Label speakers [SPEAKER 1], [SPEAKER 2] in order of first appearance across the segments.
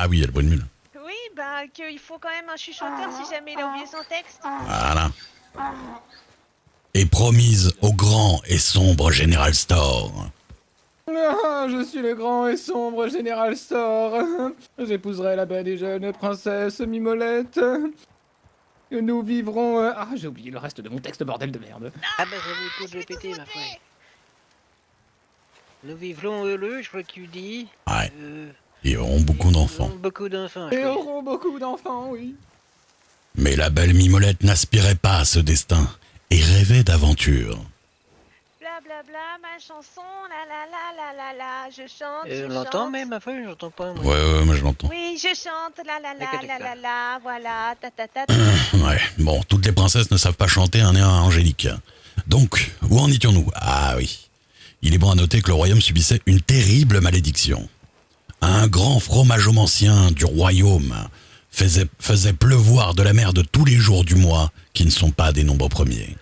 [SPEAKER 1] Ah oui, il y a le bruit de mule.
[SPEAKER 2] Oui, bah qu'il faut quand même un chuchoteur si jamais il a oublié son texte.
[SPEAKER 1] Voilà. Et promise au grand et sombre General Store.
[SPEAKER 3] Ah, je suis le grand et sombre Général Store. J'épouserai la belle et jeune princesse Mimolette. Nous vivrons... Ah, j'ai oublié le reste de mon texte, bordel de merde.
[SPEAKER 4] Ah bah ça vaut le coup de le péter, ma foi. Nous vivrons heureux, je crois que tu dis.
[SPEAKER 1] Ouais. Ils auront beaucoup d'enfants.
[SPEAKER 4] Beaucoup d'enfants.
[SPEAKER 3] Et auront beaucoup d'enfants, oui.
[SPEAKER 1] Mais la belle Mimolette n'aspirait pas à ce destin et rêvait d'aventure.
[SPEAKER 2] Bla bla bla, ma chanson, la la la la la la, je chante, je
[SPEAKER 4] On l'entend
[SPEAKER 2] chante.
[SPEAKER 4] même, ma foi, j'entends pas. Moi.
[SPEAKER 1] Ouais, moi je l'entends.
[SPEAKER 2] Oui, je chante, la la la
[SPEAKER 4] D'accord,
[SPEAKER 2] la la
[SPEAKER 4] d'accord.
[SPEAKER 2] la, voilà, ta ta ta ta.
[SPEAKER 1] Ouais, bon, toutes les princesses ne savent pas chanter un air angélique. Donc, où en étions-nous? Ah oui. Il est bon à noter que le royaume subissait une terrible malédiction. Un grand fromageomancien du royaume faisait pleuvoir de la merde tous les jours du mois, qui ne sont pas des nombres premiers.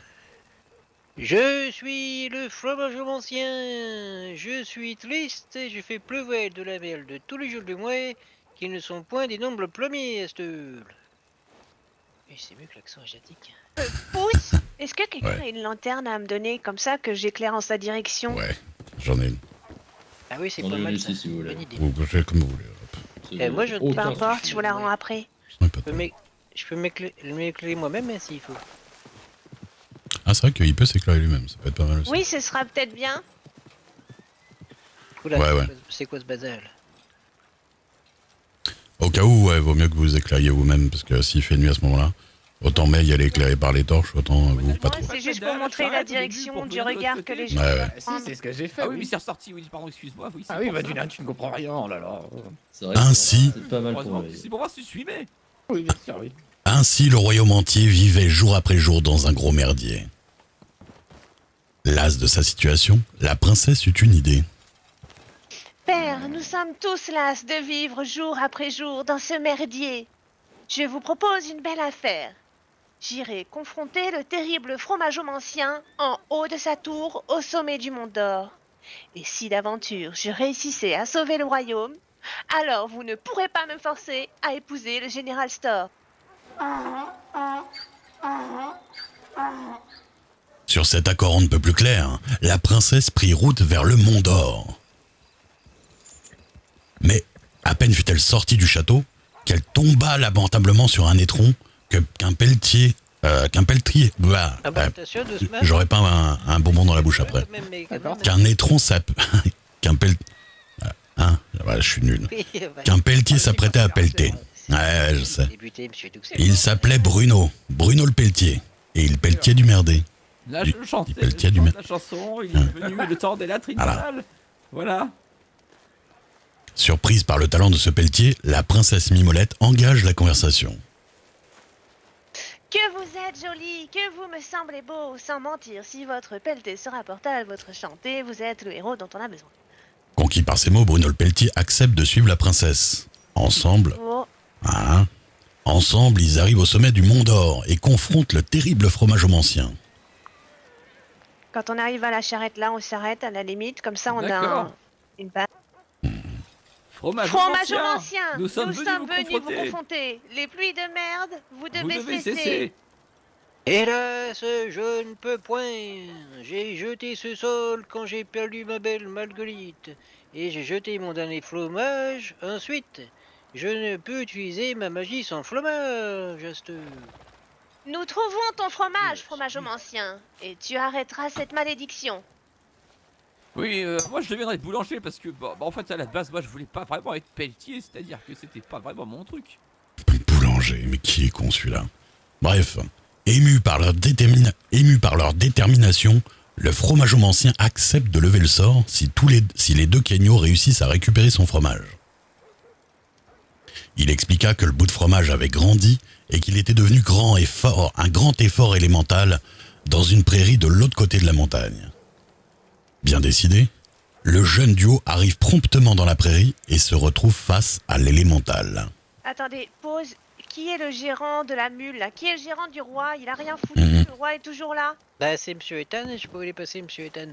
[SPEAKER 4] Je suis le fromageomancien. Je suis triste et je fais pleuvoir de la merde tous les jours du mois qui ne sont point des nombres premiers, Astel. Et c'est mieux que l'accent asiatique.
[SPEAKER 2] Pouce, est-ce que quelqu'un
[SPEAKER 1] Ouais.
[SPEAKER 2] a une lanterne à me donner comme ça que j'éclaire en sa direction?
[SPEAKER 1] Ouais, j'en ai une.
[SPEAKER 4] Ah oui, c'est
[SPEAKER 5] On
[SPEAKER 4] pas
[SPEAKER 5] est
[SPEAKER 4] mal
[SPEAKER 5] ici,
[SPEAKER 4] ça.
[SPEAKER 5] si vous voulez.
[SPEAKER 4] Bonne idée.
[SPEAKER 1] Vous bougez comme vous voulez. Hop.
[SPEAKER 4] Moi, je-
[SPEAKER 5] Aucun
[SPEAKER 2] Peu importe,
[SPEAKER 5] souci.
[SPEAKER 2] je vous la rends après.
[SPEAKER 1] J'en ai pas
[SPEAKER 4] Je peux
[SPEAKER 1] trop.
[SPEAKER 4] m'é- Je peux m'éclairer moi-même hein, s'il faut.
[SPEAKER 1] Ah, c'est vrai qu'il peut s'éclairer lui-même, ça peut être pas mal aussi.
[SPEAKER 2] Oui, ce sera peut-être bien.
[SPEAKER 4] Oula,
[SPEAKER 1] Ouais, ouais.
[SPEAKER 4] c'est quoi ce bazar là?
[SPEAKER 1] Au cas où, ouais, vaut mieux que vous éclairiez vous-même, parce que s'il fait nuit à ce moment-là, autant mais y aller éclairé par les torches, autant vous, pas trop.
[SPEAKER 2] C'est juste pour montrer la direction du regard que les gens
[SPEAKER 1] Ouais, ouais.
[SPEAKER 2] doivent
[SPEAKER 3] Si,
[SPEAKER 2] prendre.
[SPEAKER 3] c'est ce que j'ai fait.
[SPEAKER 6] Ah oui, mais c'est ressorti, oui, pardon, excuse-moi. Oui, c'est
[SPEAKER 3] Ah oui,
[SPEAKER 6] pour
[SPEAKER 3] bah
[SPEAKER 6] ça.
[SPEAKER 3] tu ne comprends rien, oh là là.
[SPEAKER 5] C'est vrai que
[SPEAKER 1] Ainsi-
[SPEAKER 5] c'est pas mal pour
[SPEAKER 6] Heureusement,
[SPEAKER 5] lui.
[SPEAKER 6] c'est pour voir si tu suivais.
[SPEAKER 3] Oui, bien sûr, oui.
[SPEAKER 1] Ainsi, le royaume entier vivait jour après jour dans un gros merdier. Lasse de sa situation, la princesse eut une idée.
[SPEAKER 2] Père, nous sommes tous las de vivre jour après jour dans ce merdier. Je vous propose une belle affaire. J'irai confronter le terrible fromageomancien en haut de sa tour au sommet du Mont d'Or. Et si d'aventure je réussissais à sauver le royaume, alors vous ne pourrez pas me forcer à épouser le général Store.
[SPEAKER 1] Sur cet accord on ne peut plus clair, la princesse prit route vers le Mont d'Or. Mais à peine fut-elle sortie du château qu'elle tomba lamentablement sur un étron qu'un pelletrier...
[SPEAKER 4] Ah bah attention doucement.
[SPEAKER 1] J'aurais pas un bonbon dans la bouche après.
[SPEAKER 3] D'accord.
[SPEAKER 1] Qu'un étron qu'un voilà, je suis nul. Qu'un pelletier s'apprêtait à pelleter. Ouais, je sais.
[SPEAKER 4] Débuté, monsieur Doucet.
[SPEAKER 1] Il s'appelait Bruno le pelletier. Et il pelletiait du merdé.
[SPEAKER 6] Là,
[SPEAKER 1] Du-
[SPEAKER 6] je chantais
[SPEAKER 1] du pelletier du
[SPEAKER 6] la chanson, il est venu le temps des latrines
[SPEAKER 1] Voilà.
[SPEAKER 6] sales. Voilà.
[SPEAKER 1] Surprise par le talent de ce pelletier, la princesse Mimolette engage la conversation.
[SPEAKER 2] Que vous êtes joli, que vous me semblez beau, sans mentir, si votre pelleté se rapporte à votre chanté, vous êtes le héros dont on a besoin.
[SPEAKER 1] Conquis par ces mots, Bruno le pelletier accepte de suivre la princesse. Ensemble,
[SPEAKER 2] Oh,
[SPEAKER 1] ensemble, ils arrivent au sommet du Mont d'Or et confrontent le terrible fromageomancien.
[SPEAKER 2] quand on arrive à la charrette là, on s'arrête à la limite, comme ça on a
[SPEAKER 6] D'accord.
[SPEAKER 2] une base.
[SPEAKER 6] Fromage
[SPEAKER 2] Fromageomancien,
[SPEAKER 6] nous sommes venus vous
[SPEAKER 2] confronter. Les pluies de merde, vous
[SPEAKER 6] Vous
[SPEAKER 2] devez,
[SPEAKER 6] devez
[SPEAKER 2] cesser.
[SPEAKER 6] cesser.
[SPEAKER 4] Hélas, je ne peux point. J'ai jeté ce sol quand j'ai perdu ma belle Marguerite. Et j'ai jeté mon dernier fromage. Ensuite, je ne peux utiliser ma magie sans fromage, Astor.
[SPEAKER 2] Nous trouvons ton fromage, fromageomancien, et tu arrêteras cette malédiction.
[SPEAKER 6] Oui, moi je deviendrais boulanger parce que, en fait, à la base, moi je voulais pas vraiment être pelletier, c'est-à-dire que c'était pas vraiment mon truc.
[SPEAKER 1] Boulanger, mais qui est con celui-là? Bref, ému par leur détermination, le fromageomancien accepte de lever le sort si les deux Kenyo réussissent à récupérer son fromage. Il expliqua que le bout de fromage avait grandi et qu'il était devenu grand et fort, un grand effort élémental dans une prairie de l'autre côté de la montagne. Bien décidé, le jeune duo arrive promptement dans la prairie et se retrouve face à l'élémental.
[SPEAKER 2] Attendez, pause. Qui est le gérant de la mule là? Qui est le gérant du roi? Il a rien foutu,
[SPEAKER 1] Mhm.
[SPEAKER 2] le roi est toujours là?
[SPEAKER 4] Bah, c'est monsieur Ethan, je peux vous les passer, monsieur Ethan.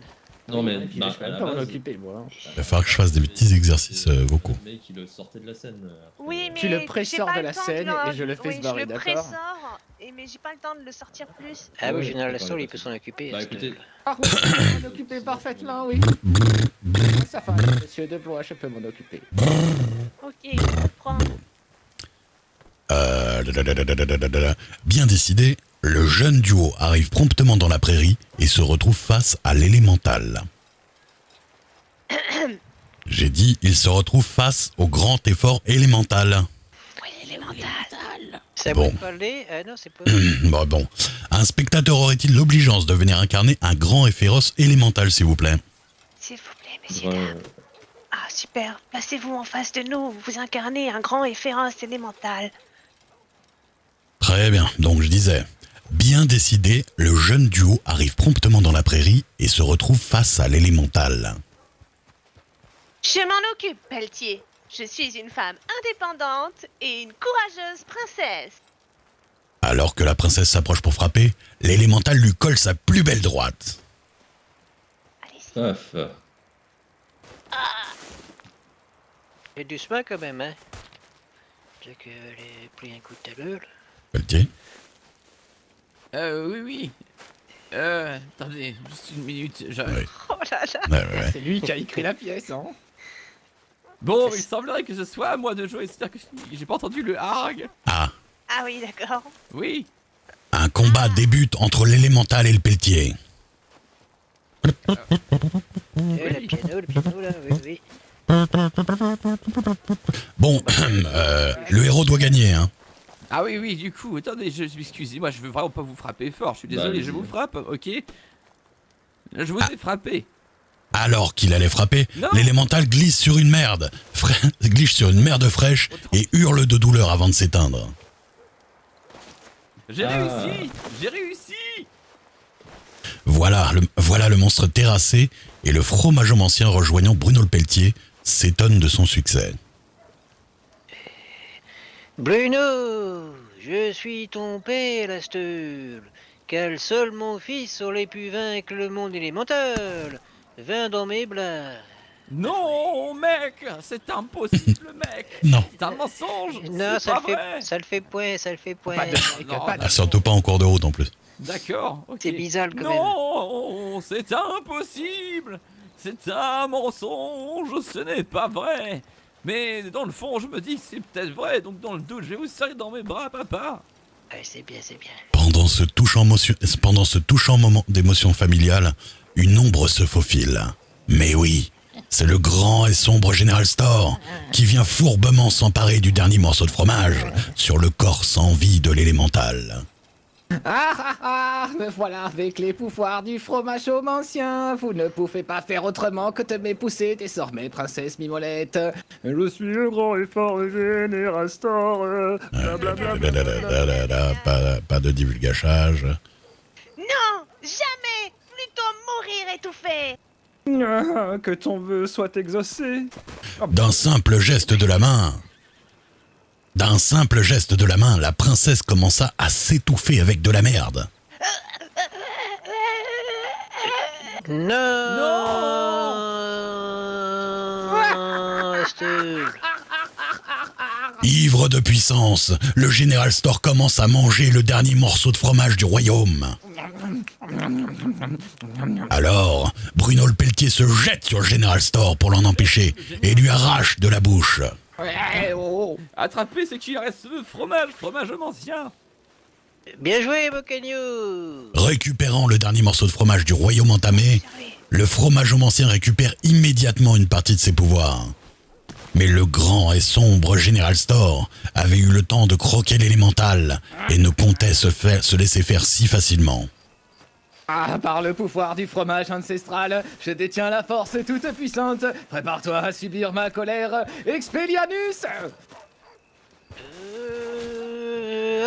[SPEAKER 5] Non, mais
[SPEAKER 3] Et puis,
[SPEAKER 5] bah,
[SPEAKER 3] je vais
[SPEAKER 5] à
[SPEAKER 3] même
[SPEAKER 5] la
[SPEAKER 3] pas m'en
[SPEAKER 5] base,
[SPEAKER 3] occuper, moi. Hein.
[SPEAKER 1] Il va falloir que je fasse des petits exercices vocaux.
[SPEAKER 5] Le mec, il le sortait de la scène. Après.
[SPEAKER 2] Oui, mais
[SPEAKER 3] Tu le
[SPEAKER 2] j'ai
[SPEAKER 3] pressors
[SPEAKER 2] pas
[SPEAKER 3] de
[SPEAKER 2] le
[SPEAKER 3] la
[SPEAKER 2] temps
[SPEAKER 3] scène
[SPEAKER 2] le-
[SPEAKER 3] et je le fais
[SPEAKER 2] oui,
[SPEAKER 3] se barrer,
[SPEAKER 2] je le
[SPEAKER 3] d'accord?
[SPEAKER 2] pressors, mais j'ai pas le temps de le sortir plus.
[SPEAKER 4] Ah oui,
[SPEAKER 5] Ouais,
[SPEAKER 4] Général
[SPEAKER 5] d'accord,
[SPEAKER 4] Store, il
[SPEAKER 5] pas
[SPEAKER 4] peut
[SPEAKER 5] de
[SPEAKER 4] s'en
[SPEAKER 5] souci.
[SPEAKER 4] occuper.
[SPEAKER 5] Bah
[SPEAKER 4] cette-
[SPEAKER 5] écoutez,
[SPEAKER 3] Par contre, je peux m'en occuper parfaitement, oui. Ça va, monsieur Deblois, je peux m'en occuper.
[SPEAKER 2] Ok, je comprends.
[SPEAKER 1] Bien décidé, le jeune duo arrive promptement dans la prairie et se retrouve face à l'élémental. J'ai dit, il se retrouve face au grand effort élémental.
[SPEAKER 4] Ça
[SPEAKER 1] Bon.
[SPEAKER 4] vous parler? Ah non, c'est pas.
[SPEAKER 1] Bon, un spectateur aurait-il l'obligeance de venir incarner un grand et féroce élémental, s'il vous plaît?
[SPEAKER 2] S'il vous plaît, messieurs,
[SPEAKER 5] ouais,
[SPEAKER 2] dames. Ah, super. Placez-vous en face de nous. Vous incarnez un grand et féroce élémental.
[SPEAKER 1] Très bien, donc je disais, bien décidé, le jeune duo arrive promptement dans la prairie et se retrouve face à l'élémental.
[SPEAKER 2] Je m'en occupe, Pelletier. Je suis une femme indépendante et une courageuse princesse.
[SPEAKER 1] Alors que la princesse s'approche pour frapper, l'élémental lui colle sa plus belle droite.
[SPEAKER 2] Allez-y.
[SPEAKER 5] paf.
[SPEAKER 4] Et doucement quand même, hein. J'ai que les pris un coup de talus.
[SPEAKER 1] Pelletier.
[SPEAKER 6] Oui. Attendez, juste une minute.
[SPEAKER 1] Oui.
[SPEAKER 2] Oh là là.
[SPEAKER 1] Ouais.
[SPEAKER 3] C'est lui qui a écrit la pièce, hein.
[SPEAKER 6] Bon, il semblerait que ce soit à moi de jouer, c'est-à-dire que j'ai pas entendu le harg.
[SPEAKER 1] Ah,
[SPEAKER 2] Ah oui, d'accord.
[SPEAKER 6] Oui.
[SPEAKER 1] un combat débute entre l'élémental et le Pelletier.
[SPEAKER 4] Le piano là, oui, oui.
[SPEAKER 1] Bon, le héros doit gagner, hein.
[SPEAKER 6] Ah oui, du coup, attendez, excusez-moi, je veux vraiment pas vous frapper fort, je suis désolé,
[SPEAKER 5] allez-y.
[SPEAKER 6] je vous frappe, ok? Je vous ai frappé.
[SPEAKER 1] Alors qu'il allait frapper,
[SPEAKER 6] Non.
[SPEAKER 1] l'élémental glisse sur une merde, glisse sur une merde fraîche et hurle de douleur avant de s'éteindre.
[SPEAKER 6] J'ai réussi.
[SPEAKER 1] Voilà le monstre terrassé et le fromageomancien rejoignant Bruno le Pelletier s'étonne de son succès.
[SPEAKER 4] Bruno, je suis ton père, Astul. Quel seul mon fils aurait pu vaincre le monde élémental? Viens dans mes bras.
[SPEAKER 6] Non, mec, c'est impossible, mec.
[SPEAKER 1] Non,
[SPEAKER 6] C'est un mensonge.
[SPEAKER 4] Non,
[SPEAKER 6] c'est pas vrai.
[SPEAKER 4] ça le fait point, ça le fait point.
[SPEAKER 3] Pas de mec,
[SPEAKER 6] non,
[SPEAKER 3] pas de...
[SPEAKER 1] ah, surtout pas en cours de route en plus.
[SPEAKER 6] D'accord, ok.
[SPEAKER 4] C'est bizarre quand même.
[SPEAKER 6] Non, c'est impossible. C'est un mensonge, ce n'est pas vrai. Mais dans le fond, je me dis que c'est peut-être vrai, donc dans le doute, je vais vous serrer dans mes bras, papa.
[SPEAKER 4] Ah, c'est bien, c'est bien.
[SPEAKER 1] Pendant ce touchant moment d'émotion familiale, une ombre se faufile. Mais oui, c'est le grand et sombre Général Store qui vient fourbement s'emparer du dernier morceau de fromage sur le corps sans vie de l'élémental.
[SPEAKER 3] Me voilà avec les pouvoirs du fromage ancien. Vous ne pouvez pas faire autrement que de m'épousser désormais, princesse Mimolette. Je suis le grand et fort Général Store.
[SPEAKER 1] Pas de divulgachage.
[SPEAKER 2] Non, jamais. Plutôt mourir étouffé.
[SPEAKER 3] Que ton vœu soit exaucé.
[SPEAKER 1] D'un simple geste de la main, la princesse commença à s'étouffer avec de la merde.
[SPEAKER 4] Non, Astul.
[SPEAKER 1] Ivre de puissance, le Général Store commence à manger le dernier morceau de fromage du royaume. Alors, Bruno le Pelletier se jette sur le Général Store pour l'en empêcher et lui arrache de la bouche.
[SPEAKER 6] Attrapez, c'est qu'il reste le fromage ancien.
[SPEAKER 4] Bien joué, Bocagno.
[SPEAKER 1] Récupérant le dernier morceau de fromage du royaume entamé, le fromageomancien récupère immédiatement une partie de ses pouvoirs. Mais le grand et sombre Général Store avait eu le temps de croquer l'élémental et ne comptait se laisser faire si facilement.
[SPEAKER 3] Ah, par le pouvoir du fromage ancestral, je détiens la force toute puissante. Prépare-toi à subir ma colère, Expelliarmus.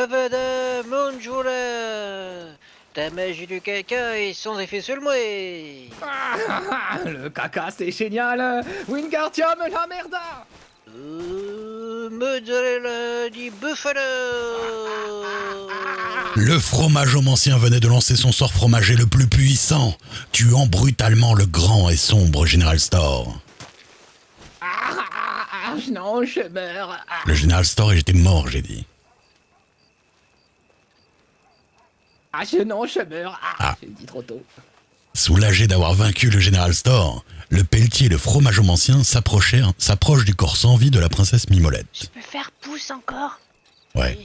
[SPEAKER 4] Avada Manjula. Ta magie du caca est sans effet sur moi.
[SPEAKER 3] Le caca c'est génial. Wingardium la merda.
[SPEAKER 4] mozzarella di bufala.
[SPEAKER 1] Le fromage-omancien venait de lancer son sort fromager le plus puissant, tuant brutalement le grand et sombre General Store.
[SPEAKER 3] Non, je meurs.
[SPEAKER 1] Le General Store était mort, j'ai dit.
[SPEAKER 3] Non, je meurs.
[SPEAKER 1] Ah.
[SPEAKER 3] J'ai dit trop tôt.
[SPEAKER 1] Soulagé d'avoir vaincu le General Store, le pelletier et le fromage-omancien s'approchent du corps sans vie de la princesse Mimolette.
[SPEAKER 2] Je peux faire pouce encore?
[SPEAKER 1] Ouais.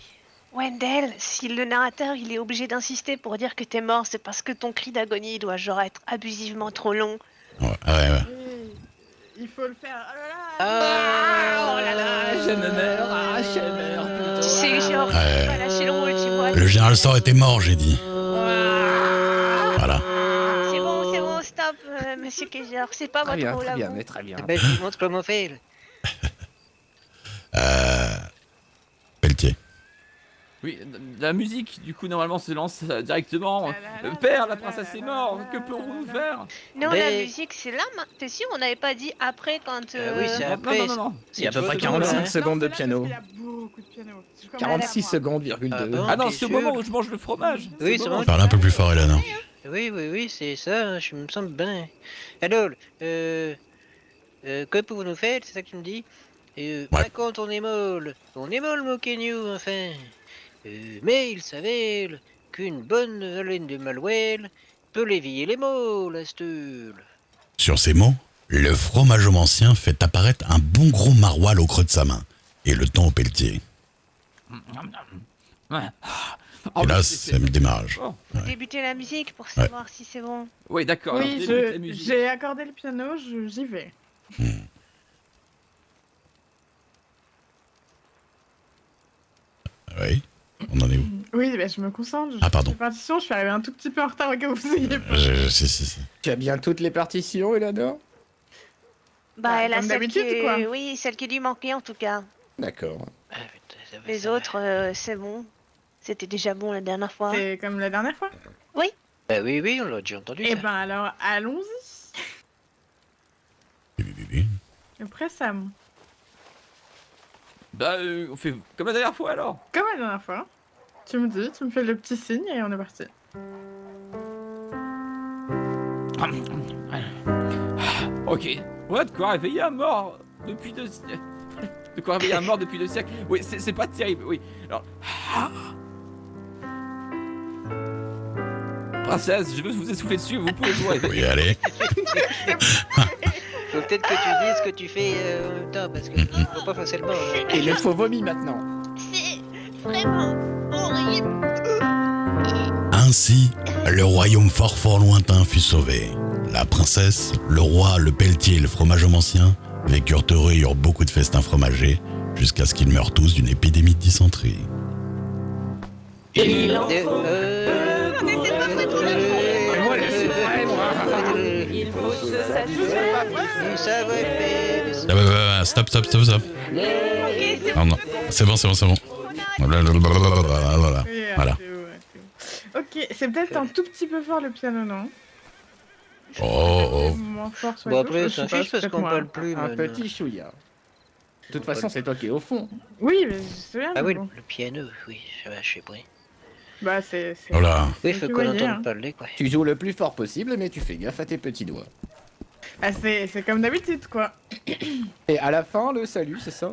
[SPEAKER 2] Wendell, si le narrateur il est obligé d'insister pour dire que t'es mort, c'est parce que ton cri d'agonie doit genre être abusivement trop long.
[SPEAKER 1] Ouais.
[SPEAKER 7] Il faut le faire.
[SPEAKER 3] Oh là là, je me meurs. Je meurs plutôt.
[SPEAKER 2] Tu sais, genre,
[SPEAKER 1] Ouais.
[SPEAKER 2] tu vas lâcher le rôle, tu vois.
[SPEAKER 1] Le General Store était mort, j'ai dit. Voilà.
[SPEAKER 2] C'est bon, stop, monsieur Kaiser, c'est pas
[SPEAKER 3] Très
[SPEAKER 2] votre
[SPEAKER 3] bien,
[SPEAKER 2] rôle
[SPEAKER 3] très
[SPEAKER 2] à
[SPEAKER 3] bien,
[SPEAKER 2] vous.
[SPEAKER 3] mais très bien.
[SPEAKER 4] Ben, je vous montre comment faire.
[SPEAKER 1] Pelletier.
[SPEAKER 6] Oui, la musique, du coup, normalement, se lance directement. Père, la princesse est morte, que pourrons-nous faire?
[SPEAKER 2] Non,
[SPEAKER 4] Mais-
[SPEAKER 2] la musique, c'est là, t'es sûr, on n'avait pas dit après quand...
[SPEAKER 4] Oui, c'est
[SPEAKER 6] Non,
[SPEAKER 4] après.
[SPEAKER 6] non.
[SPEAKER 3] Il y a à peu
[SPEAKER 4] C'est
[SPEAKER 3] près
[SPEAKER 4] tout,
[SPEAKER 3] 45
[SPEAKER 4] hein.
[SPEAKER 3] secondes de piano.
[SPEAKER 7] Il y a beaucoup de piano.
[SPEAKER 3] 46 secondes, virgule
[SPEAKER 4] Ah
[SPEAKER 3] 2.
[SPEAKER 4] bon?
[SPEAKER 6] Ah non,
[SPEAKER 4] t'es
[SPEAKER 6] c'est au
[SPEAKER 4] sûr?
[SPEAKER 6] moment où je mange le fromage.
[SPEAKER 4] Oui,
[SPEAKER 6] au
[SPEAKER 4] c'est
[SPEAKER 6] moment
[SPEAKER 4] bon.
[SPEAKER 1] Parle un peu plus fort, Hélène.
[SPEAKER 4] Oui, c'est ça, je me sens bien. Alors, que pouvons-nous faire, c'est ça que tu me dis? Raconte ton émole, moquez-nous, enfin. Mais il s'avère qu'une bonne haleine de malouel peut l'éveiller les mots, la steule.
[SPEAKER 1] Sur ces mots, le fromage-omancien fait apparaître un bon gros maroilles au creux de sa main et le tend au pelletier.
[SPEAKER 6] Ouais.
[SPEAKER 1] Et là, c'est le démarrage.
[SPEAKER 6] Oh.
[SPEAKER 2] Débuter la musique pour savoir si c'est bon.
[SPEAKER 6] Oui, d'accord. alors,
[SPEAKER 7] Oui,
[SPEAKER 6] débute la musique.
[SPEAKER 7] j'ai accordé le piano, j'y vais.
[SPEAKER 1] Oui. On en est où?
[SPEAKER 7] Oui, bah, je me concentre.
[SPEAKER 1] Ah, pardon.
[SPEAKER 7] Les partitions, je suis arrivé un tout petit peu en retard au cas où vous ayez pas.
[SPEAKER 1] Si.
[SPEAKER 3] Tu as bien toutes les partitions, Eleanor?
[SPEAKER 2] Bah, elle a
[SPEAKER 7] comme
[SPEAKER 2] celle qui
[SPEAKER 7] d'habitude, quoi.
[SPEAKER 2] Oui, celle qui lui manquait en tout cas.
[SPEAKER 3] D'accord.
[SPEAKER 4] Ah, putain, ça va,
[SPEAKER 2] Les
[SPEAKER 4] ça va.
[SPEAKER 2] autres, c'est bon. C'était déjà bon la dernière fois.
[SPEAKER 7] C'est comme la dernière fois.
[SPEAKER 4] Bah oui, on l'a déjà entendu.
[SPEAKER 7] Eh
[SPEAKER 4] ça.
[SPEAKER 7] ben alors, allons-y. Le prêt Sam.
[SPEAKER 6] Bah, on fait comme la dernière fois alors.
[SPEAKER 7] Comme la dernière fois. Tu me dis, tu me fais le petit signe et on est parti.
[SPEAKER 6] Ok. Ouais, de quoi réveiller un mort depuis 2 siècles. De quoi réveiller un mort depuis 2 siècles. Oui, c'est pas terrible, oui. Alors. Princesse, je veux vous essouffler dessus, vous pouvez vous réveiller.
[SPEAKER 1] Oui, allez.
[SPEAKER 4] Faut peut-être que tu dises ce que tu fais en même temps, parce que je vois pas facilement. hein.
[SPEAKER 3] Et le faux vomi maintenant.
[SPEAKER 2] C'est vraiment horrible.
[SPEAKER 1] Ainsi, le royaume fort lointain fut sauvé. La princesse, le roi, le pelletier et le fromage-omancien vécurent heureux et eurent beaucoup de festins fromagers jusqu'à ce qu'ils meurent tous d'une épidémie de dysenterie.
[SPEAKER 2] Il en
[SPEAKER 4] Et,
[SPEAKER 2] faut. On n'était pas prêts pour le
[SPEAKER 3] Moi, je suis prêt, moi.
[SPEAKER 2] Il faut se satisfaire.
[SPEAKER 4] ça va être fait.
[SPEAKER 1] Stop.
[SPEAKER 2] Ok, c'est
[SPEAKER 1] Non, non, c'est bon. Blablabla.
[SPEAKER 7] Oui,
[SPEAKER 1] Voilà.
[SPEAKER 7] c'est bon. Ok, c'est peut-être un tout petit peu fort le piano, non?
[SPEAKER 1] Oh.
[SPEAKER 7] Moins fort sur
[SPEAKER 4] Bon,
[SPEAKER 7] les
[SPEAKER 4] après,
[SPEAKER 7] touches, je
[SPEAKER 4] ça
[SPEAKER 7] sais pas,
[SPEAKER 4] fiche parce
[SPEAKER 7] peut-être
[SPEAKER 4] qu'on
[SPEAKER 7] moi.
[SPEAKER 4] parle plus,
[SPEAKER 3] Un
[SPEAKER 4] man.
[SPEAKER 3] petit chouïa. De toute façon, c'est toi qui es au fond.
[SPEAKER 7] Oui, mais je sais bien.
[SPEAKER 4] Ah
[SPEAKER 7] mais
[SPEAKER 4] oui,
[SPEAKER 7] bon.
[SPEAKER 4] le piano, oui, je sais pas.
[SPEAKER 7] Bah, c'est.
[SPEAKER 1] Voilà.
[SPEAKER 4] Oui,
[SPEAKER 7] C'est
[SPEAKER 4] faut
[SPEAKER 7] ce que
[SPEAKER 4] qu'on
[SPEAKER 7] vous voyez,
[SPEAKER 4] entende
[SPEAKER 7] hein.
[SPEAKER 4] parler, quoi.
[SPEAKER 3] Tu joues le plus fort possible, mais tu fais gaffe à tes petits doigts.
[SPEAKER 7] Ah, c'est comme d'habitude, quoi.
[SPEAKER 3] Et à la fin, le salut, c'est ça?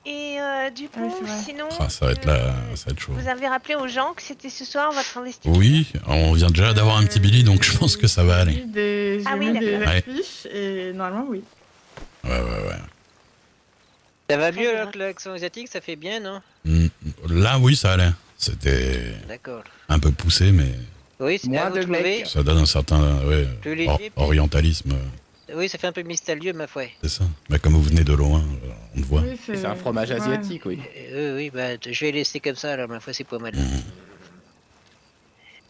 [SPEAKER 2] Et du coup,
[SPEAKER 7] Ouais, c'est vrai.
[SPEAKER 2] sinon,
[SPEAKER 1] Ah, ça va être chaud.
[SPEAKER 2] vous avez rappelé aux gens que c'était ce soir votre investiture.
[SPEAKER 1] Oui, on vient déjà d'avoir un petit Billy, donc je pense que ça va aller.
[SPEAKER 7] J'ai
[SPEAKER 2] Ah oui,
[SPEAKER 7] mis des
[SPEAKER 1] d'accord.
[SPEAKER 7] affiches et normalement, oui.
[SPEAKER 1] Ouais.
[SPEAKER 4] Ça va
[SPEAKER 2] Très
[SPEAKER 4] mieux
[SPEAKER 2] bien.
[SPEAKER 4] alors que l'accent asiatique, ça fait bien, non?
[SPEAKER 1] Là, oui, ça allait. C'était
[SPEAKER 4] D'accord.
[SPEAKER 1] un peu poussé, mais
[SPEAKER 4] Oui, c'est
[SPEAKER 3] Moins
[SPEAKER 4] bien, vous
[SPEAKER 3] de
[SPEAKER 4] trouvez?
[SPEAKER 3] mecs.
[SPEAKER 1] ça donne un certain
[SPEAKER 4] Plus léger, peut-être.
[SPEAKER 1] orientalisme.
[SPEAKER 4] Oui, ça fait un peu mystérieux, ma foi.
[SPEAKER 1] C'est ça. Mais comme vous venez de loin, on le voit.
[SPEAKER 7] Oui,
[SPEAKER 3] C'est un fromage
[SPEAKER 7] ouais.
[SPEAKER 3] asiatique, oui.
[SPEAKER 4] Oui, bah, je vais laisser comme ça, alors, ma foi, c'est pas mal.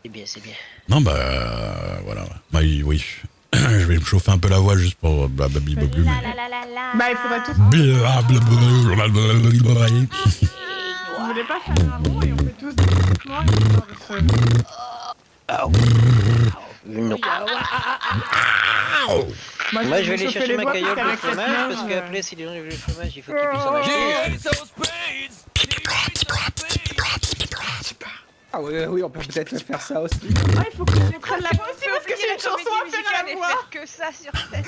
[SPEAKER 4] C'est bien.
[SPEAKER 1] Non, voilà. Bah, oui. Je vais me chauffer un peu la voix juste pour blablabla.
[SPEAKER 2] La la la la la.
[SPEAKER 7] Bah, il faudrait tout. Vous voulez pas faire un mot et on fait tous des mouvements histoire de se-
[SPEAKER 4] Non. Moi je vais aller
[SPEAKER 7] chauffer
[SPEAKER 4] chercher
[SPEAKER 7] les
[SPEAKER 4] ma
[SPEAKER 7] bois,
[SPEAKER 4] caillole de
[SPEAKER 7] avec cette
[SPEAKER 4] fromage
[SPEAKER 7] neige,
[SPEAKER 4] parce qu'après si les gens veulent le fromage il faut qu'ils puissent en acheter.
[SPEAKER 6] Give those spades!
[SPEAKER 3] Ah oui, on peut peut-être faire ça aussi.
[SPEAKER 7] Ah, il faut que je prenne la voix aussi parce que j'ai une chanson à faire à la voix.
[SPEAKER 2] faire que ça sur scène.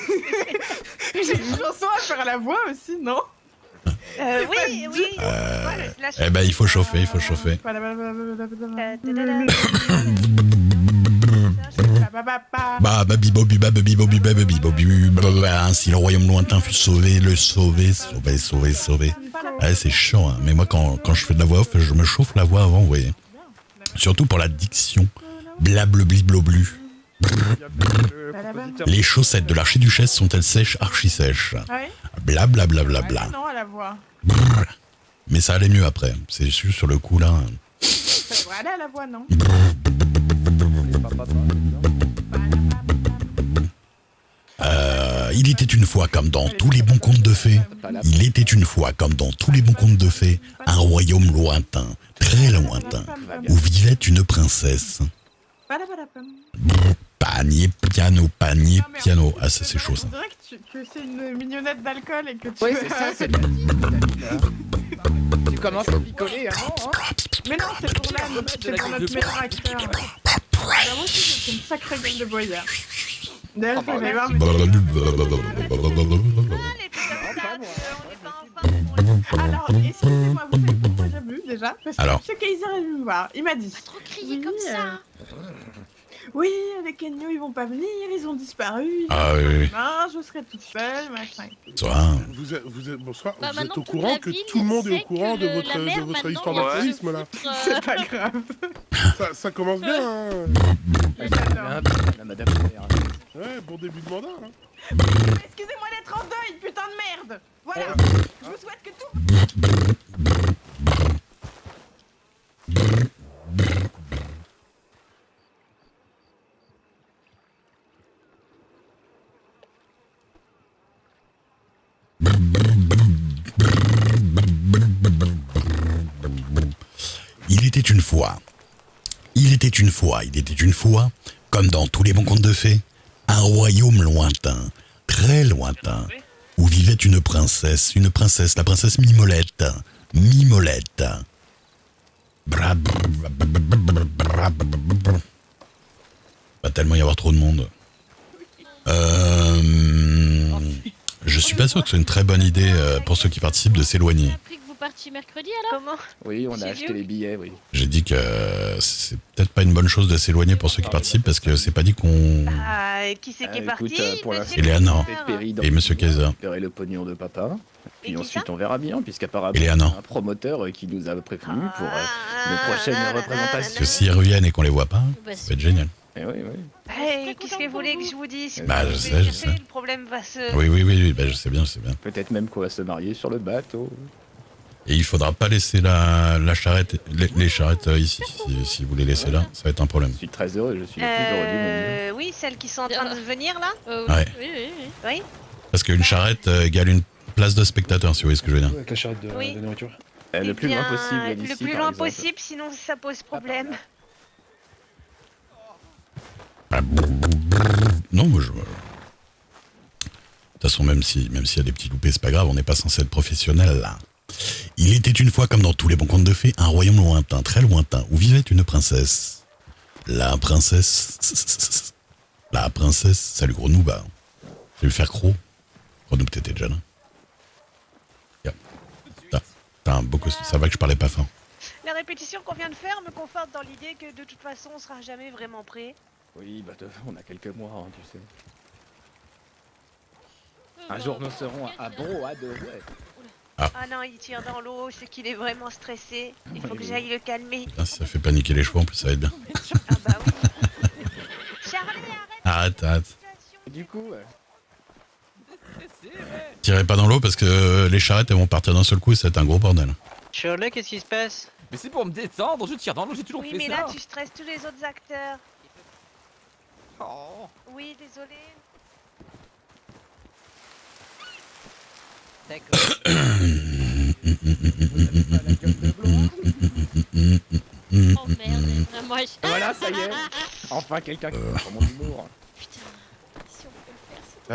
[SPEAKER 7] J'ai une chanson à faire à la voix aussi, non?
[SPEAKER 2] Oui.
[SPEAKER 1] Eh ben, il faut chauffer, il faut chauffer. Bah, ainsi le royaume lointain fut sauvé, sauvé. Ouais, c'est chiant, hein. Mais moi, quand je fais de la voix off, je me chauffe la voix avant, vous voyez. Surtout pour la diction. Blablablu. Les chaussettes de l'archiduchesse sont-elles sèches, archi-sèches?
[SPEAKER 7] Ouais.
[SPEAKER 1] Blablabla.
[SPEAKER 7] Non, à la voix.
[SPEAKER 1] Mais ça allait mieux après. C'est sûr, sur le coup, là.
[SPEAKER 7] Ça devrait aller à la voix, non?
[SPEAKER 1] Il était une fois, comme dans tous les bons contes de fées, il était une fois, comme dans tous les bons contes de fées, un royaume lointain, très lointain, où vivait une princesse. Panier, piano. Ah, ça c'est chaud ça.
[SPEAKER 7] On dirait que c'est une mignonnette d'alcool et que tu...
[SPEAKER 3] Oui, c'est ça, c'est bien dit. Tu commences à picoler, hein, non, hein?
[SPEAKER 7] Mais non, c'est pour l'âme, c'est pour notre meilleur acteur. Moi aussi, j'ai une sacrée gueule de boyard. D'ailleurs, je vais voir... Alors, excusez-moi, vous savez pourquoi j'ai bu déjà? Parce que
[SPEAKER 1] Alors.
[SPEAKER 7] M. Kaiser est venu me voir, il m'a dit...
[SPEAKER 2] Pas trop crier
[SPEAKER 7] Oui,
[SPEAKER 2] comme ça.
[SPEAKER 7] Oui, les Kenyo ils vont pas venir, ils ont disparu.
[SPEAKER 1] Ah oui.
[SPEAKER 7] Non, je serai toute seule, machin.
[SPEAKER 1] Toi,
[SPEAKER 8] Bonsoir,
[SPEAKER 9] Bah,
[SPEAKER 8] vous êtes
[SPEAKER 9] maintenant,
[SPEAKER 8] au
[SPEAKER 9] toute
[SPEAKER 8] courant
[SPEAKER 9] la
[SPEAKER 8] que
[SPEAKER 9] ville
[SPEAKER 8] tout le monde est au
[SPEAKER 9] sait
[SPEAKER 8] courant
[SPEAKER 9] que
[SPEAKER 8] de
[SPEAKER 9] la
[SPEAKER 8] votre
[SPEAKER 9] mer,
[SPEAKER 8] histoire
[SPEAKER 9] maintenant,
[SPEAKER 8] d'alcoolisme là.
[SPEAKER 7] C'est pas grave.
[SPEAKER 8] Ça commence bien, hein.
[SPEAKER 7] J'adore.
[SPEAKER 3] Madame
[SPEAKER 8] Ouais, bon début de mandat, hein.
[SPEAKER 7] Excusez-moi d'être en deuil, putain de merde. Voilà, je vous souhaite que tout...
[SPEAKER 1] il était une fois, comme dans tous les bons contes de fées, un royaume lointain, très lointain, où vivait une princesse, la princesse Mimolette. Va tellement y avoir trop de monde. Je suis pas sûr que ce soit une très bonne idée pour ceux qui participent de s'éloigner.
[SPEAKER 9] J'ai appris que vous partiez mercredi alors?
[SPEAKER 2] Comment?
[SPEAKER 3] Oui, on a
[SPEAKER 2] J'ai
[SPEAKER 3] acheté
[SPEAKER 2] vu.
[SPEAKER 3] les billets, oui.
[SPEAKER 1] J'ai dit que c'est peut-être pas une bonne chose de s'éloigner pour ceux qui participent parce que c'est pas dit qu'on...
[SPEAKER 2] Ah, qui c'est qui est parti?
[SPEAKER 3] pour
[SPEAKER 2] Monsieur
[SPEAKER 3] l'instant,
[SPEAKER 1] Eleanor.
[SPEAKER 3] peut-être Perry dans
[SPEAKER 1] Et Monsieur Kaiser.
[SPEAKER 3] récupérer le pognon de papa.
[SPEAKER 2] Et
[SPEAKER 3] Puis
[SPEAKER 2] qui
[SPEAKER 3] ensuite,
[SPEAKER 2] ça?
[SPEAKER 3] on verra bien, puisqu'apparemment,
[SPEAKER 1] Eleanor.
[SPEAKER 3] il y a un promoteur qui nous a prévenu pour nos prochaines représentations.
[SPEAKER 1] Parce que s'ils reviennent et qu'on les voit pas,
[SPEAKER 9] Bah,
[SPEAKER 1] ça va être génial.
[SPEAKER 3] Eh oui, oui.
[SPEAKER 2] Hey, qu'est-ce que vous voulez que je vous dise?
[SPEAKER 1] Bah,
[SPEAKER 2] Vous
[SPEAKER 1] je
[SPEAKER 2] pouvez
[SPEAKER 1] sais.
[SPEAKER 2] chercher, le problème va se...
[SPEAKER 1] Oui, bah, je sais bien.
[SPEAKER 3] Peut-être même qu'on va se marier sur le bateau.
[SPEAKER 1] Et il faudra pas laisser la charrette, les charrettes ici. Si vous les laissez là, ça va être un problème.
[SPEAKER 3] Je suis très heureux, je suis le plus heureux du monde.
[SPEAKER 2] Oui, celles qui sont en train de venir là?
[SPEAKER 1] Ouais.
[SPEAKER 9] Oui.
[SPEAKER 2] Oui.
[SPEAKER 1] Parce qu'une charrette égale une place de spectateur, si vous voyez ce que je veux dire.
[SPEAKER 8] Avec la charrette de,
[SPEAKER 2] Oui.
[SPEAKER 8] de nourriture.
[SPEAKER 3] Le
[SPEAKER 2] Eh
[SPEAKER 3] plus
[SPEAKER 2] bien,
[SPEAKER 3] loin possible d'ici,
[SPEAKER 2] Le plus
[SPEAKER 3] par
[SPEAKER 2] loin
[SPEAKER 3] exemple.
[SPEAKER 2] possible, sinon ça pose problème.
[SPEAKER 1] Non, moi je... De toute façon, même s'il y a des petits loupés, c'est pas grave, on n'est pas censé être professionnel là. Il était une fois, comme dans tous les bons contes de fées, un royaume lointain, très lointain, où vivait une princesse. La princesse... Salut Grenouba. Je vais lui faire croc. Grenouba, t'étais déjà là. T'as un beau costume, ça va que je parlais pas fort.
[SPEAKER 2] La répétition qu'on vient de faire me conforte dans l'idée que de toute façon on sera jamais vraiment prêt.
[SPEAKER 3] Oui, bah on a quelques mois, hein, tu sais. Un jour, nous serons à bon, à deux, ouais.
[SPEAKER 2] Ah non, il tire dans l'eau, c'est qu'il est vraiment stressé. Il faut que j'aille le calmer.
[SPEAKER 1] Putain, si ça fait paniquer les chevaux, en plus ça va être bien.
[SPEAKER 2] Ah bah oui. Charlie, arrête.
[SPEAKER 1] Arrête.
[SPEAKER 3] Du coup,
[SPEAKER 1] Tirez pas dans l'eau parce que les charrettes elles vont partir d'un seul coup et ça va être un gros bordel.
[SPEAKER 4] Shirley, qu'est-ce qui se passe?
[SPEAKER 6] Mais c'est pour me détendre, je tire dans l'eau, j'ai toujours
[SPEAKER 2] Oui,
[SPEAKER 6] fait
[SPEAKER 2] mais
[SPEAKER 6] ça.
[SPEAKER 2] là tu stresses tous les autres acteurs.
[SPEAKER 6] Oh.
[SPEAKER 2] Oui, désolé.
[SPEAKER 4] D'accord.
[SPEAKER 9] Oh merde, vraiment.
[SPEAKER 3] voilà, ça y est. Enfin, quelqu'un qui comprend mon humour.
[SPEAKER 9] Putain, si on peut le faire, c'est...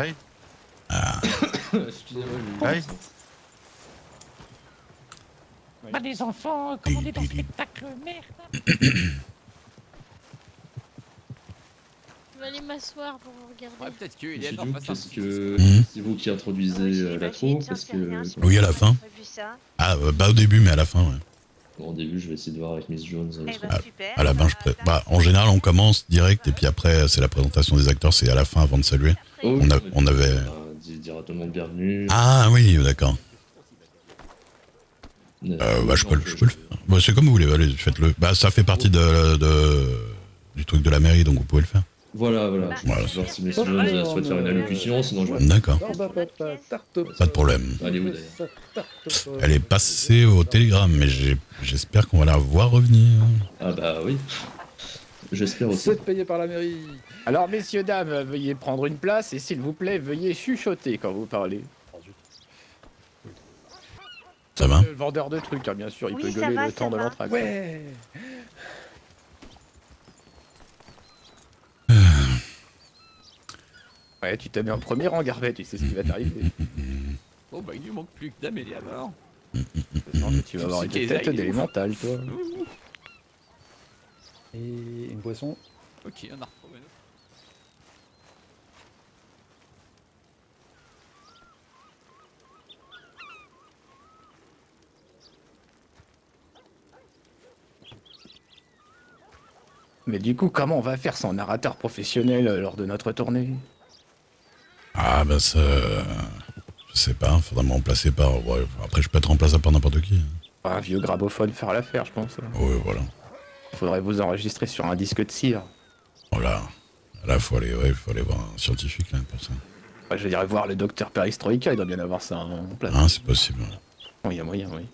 [SPEAKER 5] Excusez-moi,
[SPEAKER 1] Ouais.
[SPEAKER 10] Bah les enfants, comme on est dans le spectacle, merde.
[SPEAKER 9] Je vais aller m'asseoir pour vous regarder.
[SPEAKER 6] Ouais, peut-être que
[SPEAKER 5] Monsieur
[SPEAKER 6] Eliane en
[SPEAKER 5] Duke,
[SPEAKER 6] fasse un
[SPEAKER 5] est-ce
[SPEAKER 6] petit
[SPEAKER 5] que
[SPEAKER 1] Mhm.
[SPEAKER 5] c'est vous qui introduisez
[SPEAKER 2] Oui,
[SPEAKER 5] la
[SPEAKER 2] bah,
[SPEAKER 5] troupe?
[SPEAKER 2] tiens,
[SPEAKER 5] Parce
[SPEAKER 2] c'est rien,
[SPEAKER 5] que
[SPEAKER 2] c'est
[SPEAKER 1] Oui, à la fin.
[SPEAKER 2] prévu ça.
[SPEAKER 1] Ah, pas au début, mais à la fin, ouais.
[SPEAKER 5] au début, je vais essayer de voir avec Miss Jones.
[SPEAKER 2] Eh
[SPEAKER 5] ce
[SPEAKER 2] ben,
[SPEAKER 5] qu'on-
[SPEAKER 2] super.
[SPEAKER 1] À la fin, bah, en général, on commence direct et puis après, c'est la présentation des acteurs, c'est à la fin avant de saluer.
[SPEAKER 5] Oh,
[SPEAKER 1] On avait.
[SPEAKER 5] dire à tout le monde bienvenue.
[SPEAKER 1] Ah oui, d'accord. Bah, je peux le faire. Bah, c'est comme vous voulez, allez, faites-le. Bah, ça fait partie du truc de la mairie, donc vous pouvez le faire.
[SPEAKER 5] Voilà.
[SPEAKER 2] Bah,
[SPEAKER 5] Je vais voir si Miss Jones souhaite faire une allocution, sinon je vais.
[SPEAKER 1] D'accord, pas de problème.
[SPEAKER 5] Allez, où d'ailleurs?
[SPEAKER 1] Elle est passée au télégramme, mais j'espère qu'on va la voir revenir.
[SPEAKER 5] Ah bah oui. J'espère aussi.
[SPEAKER 3] C'est payé par la mairie. Alors, messieurs, dames, veuillez prendre une place et s'il vous plaît, veuillez chuchoter quand vous parlez.
[SPEAKER 1] Ça va?
[SPEAKER 3] Le vendeur de trucs, hein, bien sûr, il
[SPEAKER 2] Oui,
[SPEAKER 3] peut
[SPEAKER 2] ça
[SPEAKER 3] gueuler
[SPEAKER 2] va,
[SPEAKER 3] le
[SPEAKER 2] ça
[SPEAKER 3] temps de
[SPEAKER 2] va.
[SPEAKER 3] l'entracte.
[SPEAKER 10] Ouais.
[SPEAKER 3] Ouais, tu t'as mis en premier rang, Garvet, tu sais ce qui va t'arriver.
[SPEAKER 6] Bon, bah, il lui manque plus que d'Amélie alors.
[SPEAKER 3] Je sens que tu vas avoir une
[SPEAKER 6] C'est
[SPEAKER 3] tête
[SPEAKER 6] Keza, il est
[SPEAKER 3] d'élémental, toi.
[SPEAKER 10] Et une boisson.
[SPEAKER 6] Ok, on a retrouvé notre.
[SPEAKER 3] Mais du coup, comment on va faire sans narrateur professionnel lors de notre tournée?
[SPEAKER 1] Ah, bah, ça. Je sais pas, faudra me remplacer par. Ouais, après, je peux être remplaçable par n'importe qui.
[SPEAKER 3] Un vieux gramophone faire l'affaire, je pense.
[SPEAKER 1] Ouais, voilà.
[SPEAKER 3] Faudrait vous enregistrer sur un disque de cire.
[SPEAKER 1] Voilà. Là, faut aller voir un scientifique là, pour ça.
[SPEAKER 3] Ouais, je dirais voir le docteur Perestroïka, il doit bien avoir ça en place.
[SPEAKER 1] Ah, c'est possible.
[SPEAKER 3] Bon, il y a moyen, oui.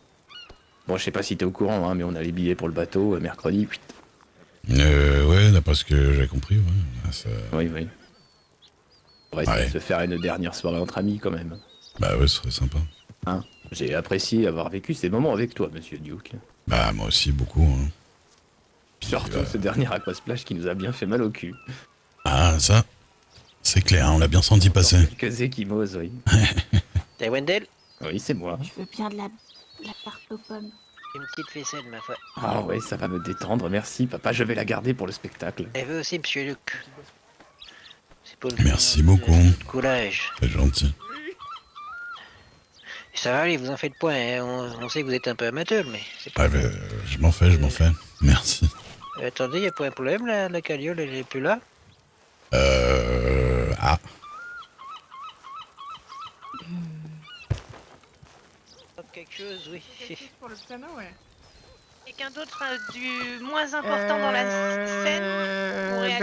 [SPEAKER 3] Bon, je sais pas si t'es au courant, hein, mais on a les billets pour le bateau mercredi.
[SPEAKER 1] Ouais, d'après ce que j'ai compris, ouais. Ça...
[SPEAKER 3] Oui. On va essayer
[SPEAKER 1] Ouais.
[SPEAKER 3] de se faire une dernière soirée entre amis quand même.
[SPEAKER 1] Bah ouais, ce serait sympa.
[SPEAKER 3] Hein, j'ai apprécié avoir vécu ces moments avec toi, monsieur Duke.
[SPEAKER 1] Bah, moi aussi, beaucoup. Hein.
[SPEAKER 3] Surtout ce dernier aquasplash qui nous a bien fait mal au cul.
[SPEAKER 1] Ah, ça, c'est clair, on l'a bien senti passer.
[SPEAKER 3] Quelques échymoses, oui.
[SPEAKER 4] T'es Wendell?
[SPEAKER 3] Oui, c'est moi.
[SPEAKER 7] Je veux bien de la tarte aux pommes.
[SPEAKER 4] Une petite faisselle, ma foi.
[SPEAKER 3] Ah ouais, ça va me détendre, merci papa, je vais la garder pour le spectacle.
[SPEAKER 4] Elle veut aussi, monsieur Luc. C'est pour le
[SPEAKER 1] Merci
[SPEAKER 4] faire,
[SPEAKER 1] beaucoup.
[SPEAKER 4] courage.
[SPEAKER 1] C'est gentil.
[SPEAKER 4] Ça va aller, vous en faites point. Hein. On sait que vous êtes un peu amateur, mais c'est pas.
[SPEAKER 1] Ouais, mais, je m'en fais. Merci.
[SPEAKER 4] Attendez, y a pas un problème, la caliole, elle est plus là?
[SPEAKER 1] Ah.
[SPEAKER 4] Quelque chose, oui.
[SPEAKER 7] Pour le piano, ouais.
[SPEAKER 2] Quelqu'un d'autre du moins important dans la scène pourrait